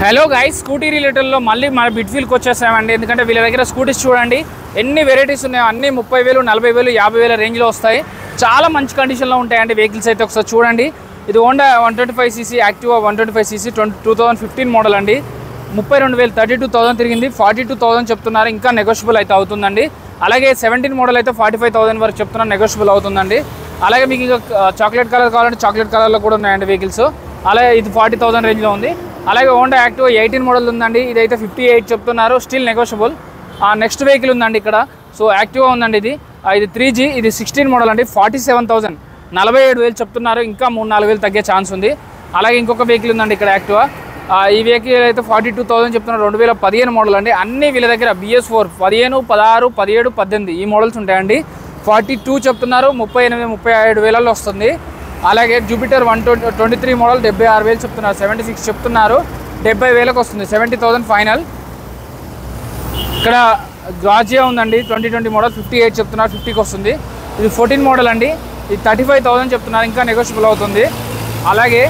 Hello guys, scooty రిలేటెడ్లో మళ్ళీ మన బిట్ఫీల్కి వచ్చేసామండి. ఎందుకంటే వీళ్ళ దగ్గర స్కూటీస్ చూడండి ఎన్ని వెరైటీస్ ఉన్నాయో, అన్నీ 30,000, 40,000, 50,000 రేంజ్లో వస్తాయి. చాలా మంచి కండిషన్లో ఉంటాయండి వెహికల్స్ అయితే. ఒకసారి చూడండి, ఇది Honda 125cc Activa 125cc 2015 model అండి. 32,000 32,000 తిరిగింది. 42,000 చెప్తున్నారు, ఇంకా నెగోషియబుల్ అయితే అవుతుందండి. అలాగే 17 మోడల్ అయితే 45,000 వరకు చెప్తున్నారు, నెగోషియబుల్ అవుతుందండి. అలాగే మీకు ఇంకా చాక్లెట్ కలర్ కావాలంటే చాక్లెట్ కలర్లో కూడా ఉన్నాయండి వెహికల్స్. అలాగే ఇది 40,000 రేంజ్లో ఉంది. అలాగే హోండా యాక్టివా 18 మోడల్ ఉందండి, ఇదైతే 58 చెప్తున్నారు, స్టిల్ నెగోషియబుల్. నెక్స్ట్ వెహికల్ ఉందండి ఇక్కడ. సో యాక్టివా ఉందండి, ఇది 3G, ఇది 16 మోడల్ అండి. 47,000 47,000 చెప్తున్నారు, ఇంకా 3-4,000 తగ్గే ఛాన్స్ ఉంది. అలాగే ఇంకొక వెహికల్ ఉందండి ఇక్కడ యాక్టివా. ఈ వెహికల్ అయితే 42,000 చెప్తున్నారు, 2015 మోడల్ అండి. అన్ని వీళ్ళ దగ్గర BS4 15, 16, 17, 18 ఈ మోడల్స్ ఉంటాయండి. 42 చెప్తున్నారు, 38, 37,000 వస్తుంది. అలాగే జూపిటర్ 123 మోడల్ 76,000 చెప్తున్నారు, 76 చెప్తున్నారు, 70,000కి వస్తుంది, 70,000 ఫైనల్. ఇక్కడ గ్రాజియా ఉందండి 2020 మోడల్ 58 చెప్తున్నారు, 50కి వస్తుంది. ఇది 14 మోడల్ అండి, ఇది 35,000 చెప్తున్నారు, ఇంకా నెగోషియబుల్ అవుతుంది. అలాగే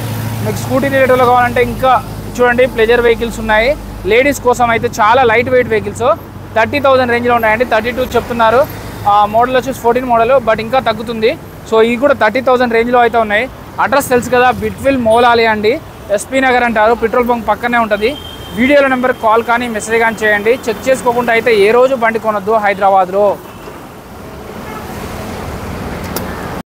మీకు స్కూటీ రేటులో కావాలంటే ఇంకా చూడండి ప్లెజర్ వెహికల్స్ ఉన్నాయి. లేడీస్ కోసం అయితే చాలా లైట్ వెయిట్ వెహికల్స్ 30,000 రేంజ్లో ఉన్నాయండి. 32 చెప్తున్నారు, మోడల్ వచ్చేసి 14 మోడల్, బట్ ఇంకా తగ్గుతుంది. సో ఇవి కూడా 30,000 రేంజ్లో అయితే ఉన్నాయి. అడ్రస్ తెలుసు కదా, బిట్ఫీల్డ్ మోలాలి అండి, SP నగర్ అంటారు, పెట్రోల్ బంక్ పక్కనే ఉంటుంది. వీడియోలో నెంబర్ కాల్ కానీ మెసేజ్ కానీ చేయండి. చెక్ చేసుకోకుండా అయితే ఏ రోజు బండి కొనొద్దు హైదరాబాద్లో.